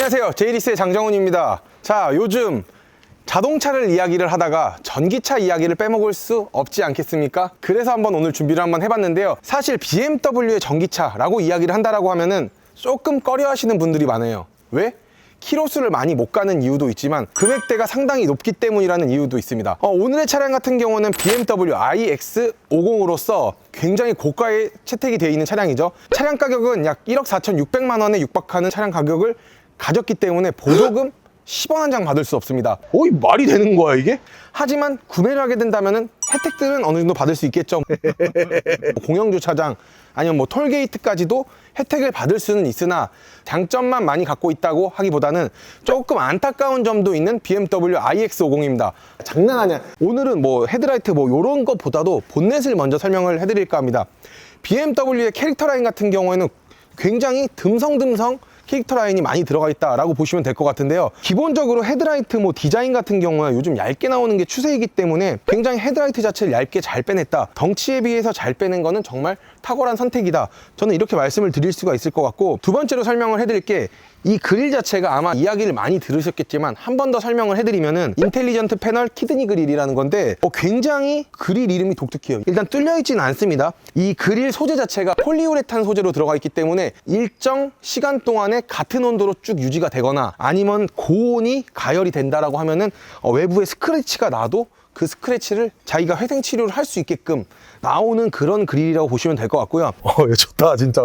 안녕하세요, 제이리스의 장정훈입니다. 자, 요즘 자동차를 이야기를 하다가 전기차 이야기를 빼먹을 수 없지 않겠습니까? 그래서 오늘 준비를 해봤는데요. 사실 BMW의 전기차라고 이야기를 한다라고 하면은 조금 꺼려 하시는 분들이 많아요. 왜? 키로수를 많이 못 가는 이유도 있지만 금액대가 상당히 높기 때문이라는 이유도 있습니다. 오늘의 차량 같은 경우는 BMW iX50으로서 굉장히 고가에 채택이 되어 있는 차량이죠. 차량 가격은 약 1억 4,600만 원에 육박하는 차량 가격을 가졌기 때문에 보조금 10원 한 장 받을 수 없습니다. 이 말이 되는 거야 이게? 하지만 구매를 하게 된다면 혜택들은 어느 정도 받을 수 있겠죠. 공영주차장 아니면 톨게이트까지도 혜택을 받을 수는 있으나 장점만 많이 갖고 있다고 하기보다는 조금 안타까운 점도 있는 BMW iX50입니다. 장난 아니야. 오늘은 헤드라이트 이런 것보다도 본넷을 먼저 설명을 해드릴까 합니다. BMW의 캐릭터 라인 같은 경우에는 굉장히 듬성듬성 캐릭터 라인이 많이 들어가 있다라고 보시면 될 것 같은데요. 기본적으로 헤드라이트 디자인 같은 경우는 요즘 얇게 나오는 게 추세이기 때문에 굉장히 헤드라이트 자체를 얇게 잘 빼냈다. 덩치에 비해서 잘 빼낸 거는 정말 탁월한 선택이다. 저는 이렇게 말씀을 드릴 수가 있을 것 같고, 두 번째로 설명을 해드릴 게 이 그릴 자체가 아마 이야기를 많이 들으셨겠지만 한 번 더 설명을 해드리면은 인텔리전트 패널 키드니 그릴이라는 건데 굉장히 그릴 이름이 독특해요. 일단 뚫려 있지는 않습니다. 이 그릴 소재 자체가 폴리우레탄 소재로 들어가 있기 때문에 일정 시간 동안에 같은 온도로 쭉 유지가 되거나 아니면 고온이 가열이 된다라고 하면은 외부에 스크래치가 나도 그 스크래치를 자기가 회생 치료를 할 수 있게끔 나오는 그런 그릴이라고 보시면 될 것 같고요. 좋다 진짜.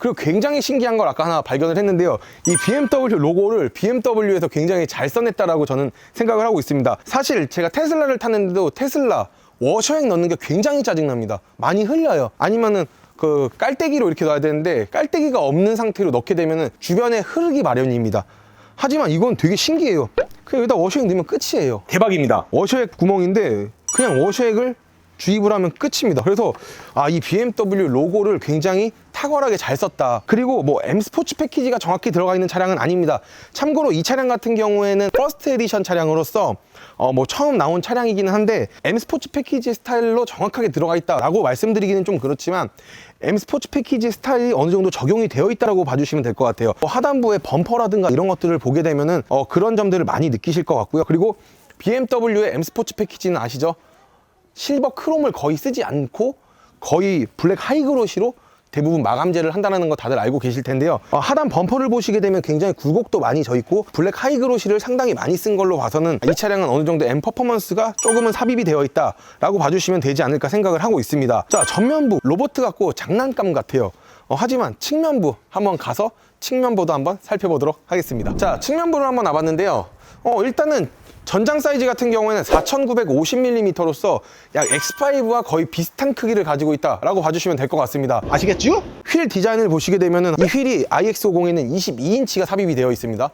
그리고 굉장히 신기한 걸 아까 하나 발견을 했는데요. 이 BMW 로고를 BMW에서 굉장히 잘 써냈다라고 저는 생각을 하고 있습니다. 사실 제가 테슬라를 탔는데도 테슬라 워셔액 넣는 게 굉장히 짜증납니다. 많이 흘려요. 아니면은 그 깔때기로 이렇게 놔야 되는데 깔때기가 없는 상태로 넣게 되면은 주변에 흐르기 마련입니다. 하지만 이건 되게 신기해요. 그냥 여기다 워셔액 넣으면 끝이에요. 대박입니다. 워셔액 구멍인데 그냥 워셔액을 주입을 하면 끝입니다. 그래서 이 BMW 로고를 굉장히 탁월하게 잘 썼다. 그리고 M 스포츠 패키지가 정확히 들어가 있는 차량은 아닙니다. 참고로 이 차량 같은 경우에는 퍼스트 에디션 차량으로서 처음 나온 차량이기는 한데 M 스포츠 패키지 스타일로 정확하게 들어가 있다라고 말씀드리기는 좀 그렇지만 M 스포츠 패키지 스타일이 어느 정도 적용이 되어 있다라고 봐주시면 될 것 같아요. 하단부의 범퍼라든가 이런 것들을 보게 되면은 그런 점들을 많이 느끼실 것 같고요. 그리고 BMW의 M 스포츠 패키지는 아시죠? 실버 크롬을 거의 쓰지 않고 거의 블랙 하이그로시로 대부분 마감재를 한다는 거 다들 알고 계실 텐데요. 하단 범퍼를 보시게 되면 굉장히 굴곡도 많이 져 있고 블랙 하이그로시를 상당히 많이 쓴 걸로 봐서는 이 차량은 어느 정도 M 퍼포먼스가 조금은 삽입이 되어 있다 라고 봐주시면 되지 않을까 생각을 하고 있습니다. 자, 전면부 로봇 같고 장난감 같아요. 하지만 측면부 한번 가서 측면부도 한번 살펴보도록 하겠습니다. 자, 측면부를 한번 와봤는데요. 일단은 전장 사이즈 같은 경우에는 4950mm로서 약 X5와 거의 비슷한 크기를 가지고 있다라고 봐주시면 될 것 같습니다. 아시겠죠? 휠 디자인을 보시게 되면은 이 휠이 iX50에는 22인치가 삽입이 되어 있습니다.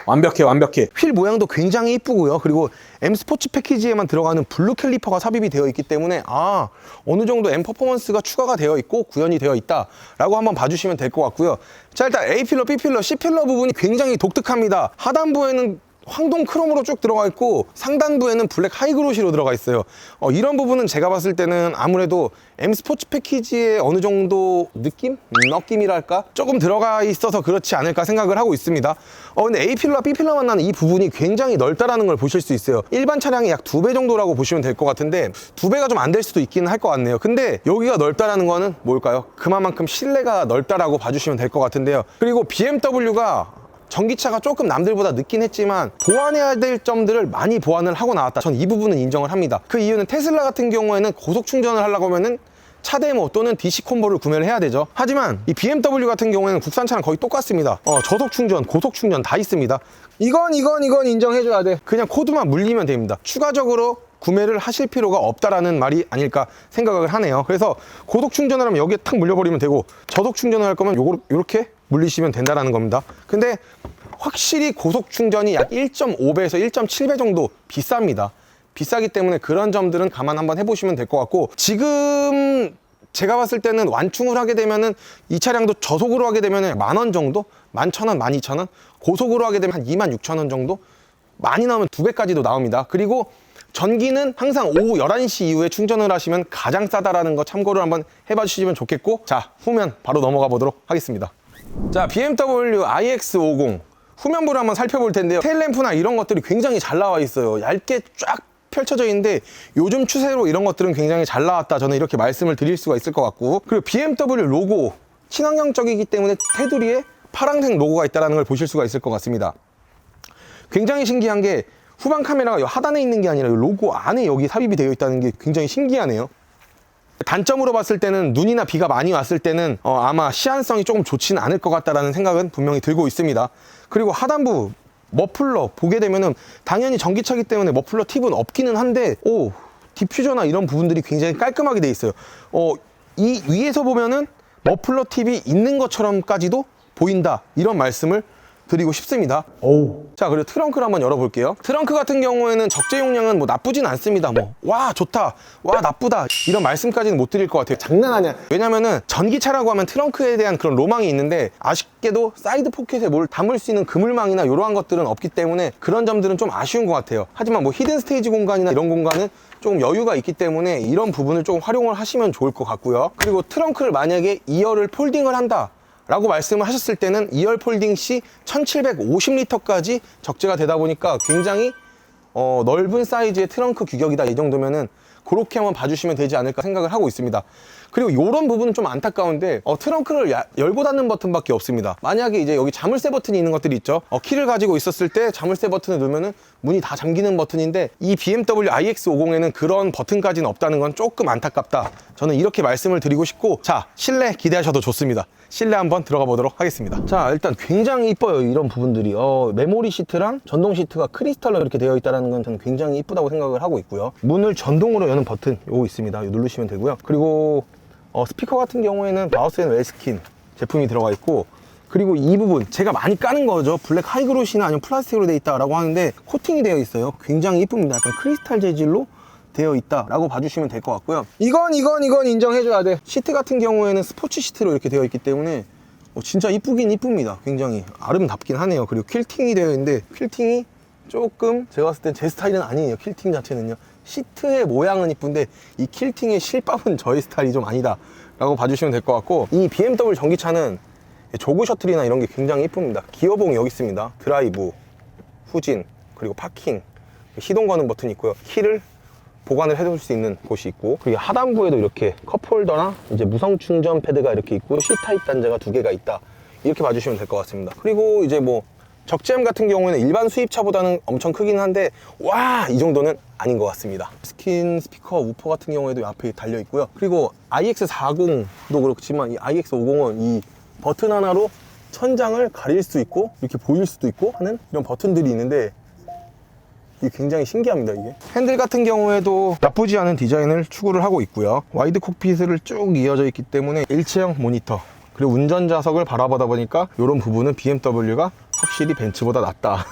완벽해. 휠 모양도 굉장히 이쁘고요. 그리고 M 스포츠 패키지에만 들어가는 블루 캘리퍼가 삽입이 되어 있기 때문에 어느 정도 M 퍼포먼스가 추가가 되어 있고 구현이 되어 있다라고 한번 봐주시면 될 것 같고요. 자, 일단 A 필러, B 필러, C 필러 부분이 굉장히 독특합니다. 하단부에는 황동 크롬으로 쭉 들어가 있고 상단부에는 블랙 하이그로시로 들어가 있어요. 이런 부분은 제가 봤을 때는 아무래도 M 스포츠 패키지의 어느 정도 느낌이랄까? 조금 들어가 있어서 그렇지 않을까 생각을 하고 있습니다. 근데 A 필러와 B 필러만 나는 이 부분이 굉장히 넓다라는 걸 보실 수 있어요. 일반 차량이 약 2배 정도라고 보시면 될 것 같은데 2배가 좀 안 될 수도 있기는 할 것 같네요. 근데 여기가 넓다라는 거는 뭘까요? 그만큼 실내가 넓다라고 봐주시면 될 것 같은데요. 그리고 BMW가 전기차가 조금 남들보다 늦긴 했지만 보완해야 될 점들을 많이 보완을 하고 나왔다. 전 이 부분은 인정을 합니다. 그 이유는 테슬라 같은 경우에는 고속 충전을 하려고 하면은 차 데모 또는 DC 콤보를 구매를 해야 되죠. 하지만 이 BMW 같은 경우에는 국산차랑 거의 똑같습니다. 저속 충전, 고속 충전 다 있습니다. 이건 인정해줘야 돼. 그냥 코드만 물리면 됩니다. 추가적으로 구매를 하실 필요가 없다라는 말이 아닐까 생각을 하네요. 그래서 고속 충전을 하면 여기에 탁 물려버리면 되고 저속 충전을 할 거면 요렇게 물리시면 된다라는 겁니다. 근데 확실히 고속 충전이 약 1.5배에서 1.7배 정도 비쌉니다. 비싸기 때문에 그런 점들은 감안 한번 해보시면 될 것 같고, 지금 제가 봤을 때는 완충을 하게 되면은 이 차량도 저속으로 하게 되면은 10,000원 정도? 11,000원, 12,000원? 고속으로 하게 되면 한 26,000원 정도? 많이 나오면 2배까지도 나옵니다. 그리고 전기는 항상 오후 11시 이후에 충전을 하시면 가장 싸다라는 거 참고를 한번 해봐 주시면 좋겠고, 자, 후면 바로 넘어가 보도록 하겠습니다. 자, BMW iX50 후면부를 한번 살펴볼 텐데요. 테일램프나 이런 것들이 굉장히 잘 나와 있어요. 얇게 쫙 펼쳐져 있는데 요즘 추세로 이런 것들은 굉장히 잘 나왔다, 저는 이렇게 말씀을 드릴 수가 있을 것 같고, 그리고 BMW 로고 친환경적이기 때문에 테두리에 파란색 로고가 있다는 걸 보실 수가 있을 것 같습니다. 굉장히 신기한 게 후방 카메라가 이 하단에 있는 게 아니라 이 로고 안에 여기 삽입이 되어 있다는 게 굉장히 신기하네요. 단점으로 봤을 때는 눈이나 비가 많이 왔을 때는 아마 시안성이 조금 좋지는 않을 것 같다라는 생각은 분명히 들고 있습니다. 그리고 하단부 머플러 보게 되면은 당연히 전기차기 때문에 머플러 팁은 없기는 한데 디퓨저나 이런 부분들이 굉장히 깔끔하게 돼 있어요. 이 위에서 보면은 머플러 팁이 있는 것처럼까지도 보인다, 이런 말씀을 드리고 싶습니다. 자, 그리고 트렁크를 한번 열어볼게요. 트렁크 같은 경우에는 적재 용량은 뭐 나쁘진 않습니다. 와 좋다, 와 나쁘다, 이런 말씀까지는 못 드릴 것 같아요. 장난 아니야. 왜냐면은 전기차라고 하면 트렁크에 대한 그런 로망이 있는데, 아쉽게도 사이드 포켓에 뭘 담을 수 있는 그물망이나 이러한 것들은 없기 때문에 그런 점들은 좀 아쉬운 것 같아요. 하지만 뭐 히든 스테이지 공간이나 이런 공간은 조금 여유가 있기 때문에 이런 부분을 조금 활용을 하시면 좋을 것 같고요. 그리고 트렁크를 만약에 2열을 폴딩을 한다 라고 말씀을 하셨을 때는 2열 폴딩 시 1750리터까지 적재가 되다 보니까 굉장히 넓은 사이즈의 트렁크 규격이다, 이 정도면은 그렇게 한번 봐주시면 되지 않을까 생각을 하고 있습니다. 그리고 이런 부분은 좀 안타까운데 트렁크를 열고 닫는 버튼밖에 없습니다. 만약에 이제 여기 자물쇠 버튼이 있는 것들이 있죠. 키를 가지고 있었을 때 자물쇠 버튼을 누르면은 문이 다 잠기는 버튼인데, 이 BMW iX50에는 그런 버튼까지는 없다는 건 조금 안타깝다, 저는 이렇게 말씀을 드리고 싶고, 자, 실내 기대하셔도 좋습니다. 실내 한번 들어가 보도록 하겠습니다. 자, 일단 굉장히 이뻐요, 이런 부분들이. 메모리 시트랑 전동 시트가 크리스탈로 이렇게 되어 있다는 건 저는 굉장히 이쁘다고 생각을 하고 있고요. 문을 전동으로 여는 버튼 요거 있습니다. 이거 누르시면 되고요. 그리고 스피커 같은 경우에는 바우스 앤 웰스킨 제품이 들어가 있고, 그리고 이 부분 제가 많이 까는 거죠. 블랙 하이그로시나 아니면 플라스틱으로 되어 있다라고 하는데 코팅이 되어 있어요. 굉장히 이쁩니다. 약간 크리스탈 재질로 되어 있다라고 봐주시면 될 것 같고요. 이건 인정해줘야 돼. 시트 같은 경우에는 스포츠 시트로 이렇게 되어 있기 때문에 진짜 이쁘긴 이쁩니다. 굉장히 아름답긴 하네요. 그리고 퀼팅이 되어 있는데, 퀼팅이 조금 제가 봤을 땐 제 스타일은 아니에요. 퀼팅 자체는요. 시트의 모양은 이쁜데 이 퀼팅의 실밥은 저의 스타일이 좀 아니다 라고 봐주시면 될 것 같고, 이 BMW 전기차는 조그 셔틀이나 이런 게 굉장히 이쁩니다. 기어봉이 여기 있습니다. 드라이브, 후진, 그리고 파킹, 시동 거는 버튼이 있고요. 키를 보관을 해둘 수 있는 곳이 있고, 그리고 하단부에도 이렇게 컵홀더나 이제 무선 충전 패드가 이렇게 있고, C타입 단자가 2개가 있다, 이렇게 봐주시면 될 것 같습니다. 그리고 이제 뭐 적재함 같은 경우에는 일반 수입차보다는 엄청 크긴 한데, 와, 이 정도는 아닌 것 같습니다. 스킨 스피커 우퍼 같은 경우에도 앞에 달려 있고요. 그리고 iX40도 그렇지만 이 iX50은 이 버튼 하나로 천장을 가릴 수 있고 이렇게 보일 수도 있고 하는 이런 버튼들이 있는데, 이게 굉장히 신기합니다. 이게 핸들 같은 경우에도 나쁘지 않은 디자인을 추구를 하고 있고요. 와이드 콕핏을 쭉 이어져 있기 때문에 일체형 모니터, 그리고 운전좌석을 바라보다 보니까 이런 부분은 BMW가 확실히 벤츠보다 낫다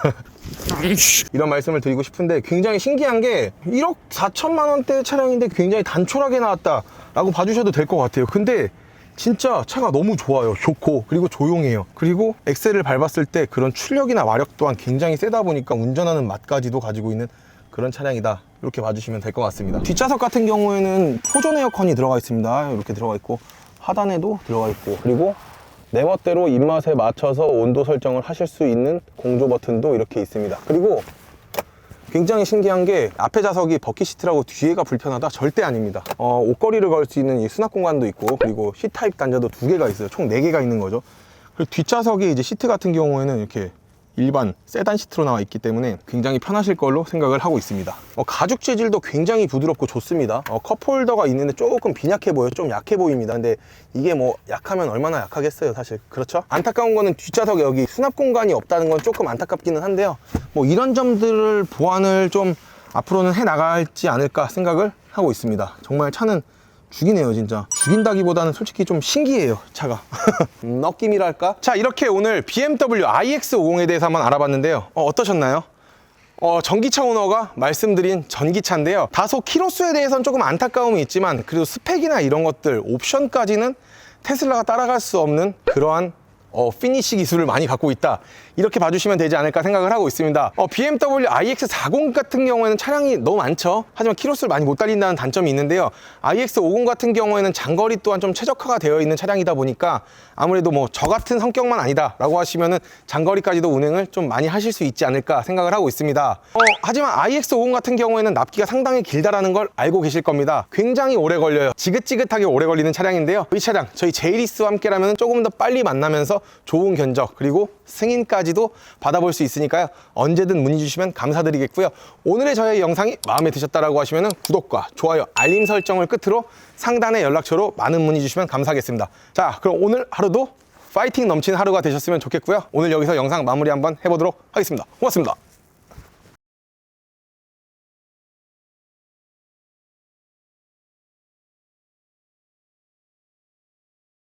이런 말씀을 드리고 싶은데, 굉장히 신기한 게 1억 4천만 원대 차량인데 굉장히 단촐하게 나왔다 라고 봐주셔도 될 것 같아요. 근데 진짜 차가 너무 좋아요. 좋고, 그리고 조용해요. 그리고 엑셀을 밟았을 때 그런 출력이나 마력 또한 굉장히 세다 보니까 운전하는 맛까지도 가지고 있는 그런 차량이다, 이렇게 봐주시면 될 것 같습니다. 뒷좌석 같은 경우에는 포존 에어컨이 들어가 있습니다. 이렇게 들어가 있고, 하단에도 들어가 있고, 그리고 내 멋대로 입맛에 맞춰서 온도 설정을 하실 수 있는 공조 버튼도 이렇게 있습니다. 그리고 굉장히 신기한 게 앞에 좌석이 버킷 시트라고 뒤에가 불편하다? 절대 아닙니다. 옷걸이를 걸 수 있는 이 수납 공간도 있고, 그리고 C타입 단자도 2개가 있어요. 총 4개가 있는 거죠. 그리고 뒷좌석에 이제 시트 같은 경우에는 이렇게 일반 세단 시트로 나와 있기 때문에 굉장히 편하실 걸로 생각을 하고 있습니다. 가죽 재질도 굉장히 부드럽고 좋습니다. 컵홀더가 있는데 조금 빈약해 보여요. 좀 약해 보입니다. 근데 이게 뭐 약하면 얼마나 약하겠어요, 사실. 그렇죠? 안타까운 거는 뒷좌석에 여기 수납 공간이 없다는 건 조금 안타깝기는 한데요. 뭐 이런 점들을 보완을 좀 앞으로는 해 나갈지 않을까 생각을 하고 있습니다. 정말 차는 죽이네요, 진짜. 죽인다기보다는 솔직히 좀 신기해요, 차가. 느낌이랄까? 자, 이렇게 오늘 BMW iX50에 대해서 한번 알아봤는데요. 어떠셨나요? 전기차 오너가 말씀드린 전기차인데요. 다소 키로수에 대해서는 조금 안타까움이 있지만, 그래도 스펙이나 이런 것들, 옵션까지는 테슬라가 따라갈 수 없는 그러한 피니시 기술을 많이 갖고 있다, 이렇게 봐주시면 되지 않을까 생각을 하고 있습니다. BMW iX40 같은 경우에는 차량이 너무 많죠. 하지만 키로수를 많이 못 달린다는 단점이 있는데요. iX50 같은 경우에는 장거리 또한 좀 최적화가 되어 있는 차량이다 보니까 아무래도 뭐 저 같은 성격만 아니다 라고 하시면은 장거리까지도 운행을 좀 많이 하실 수 있지 않을까 생각을 하고 있습니다. 하지만 iX50 같은 경우에는 납기가 상당히 길다라는 걸 알고 계실 겁니다. 굉장히 오래 걸려요. 지긋지긋하게 오래 걸리는 차량인데요. 이 차량 저희 제이리스와 함께라면 조금 더 빨리 만나면서 좋은 견적 그리고 승인까지도 받아볼 수 있으니까요. 언제든 문의 주시면 감사드리겠고요. 오늘의 저의 영상이 마음에 드셨다라고 하시면 구독과 좋아요, 알림 설정을 끝으로 상단의 연락처로 많은 문의 주시면 감사하겠습니다. 자, 그럼 오늘 하루도 파이팅 넘치는 하루가 되셨으면 좋겠고요. 오늘 여기서 영상 마무리 한번 해보도록 하겠습니다. 고맙습니다.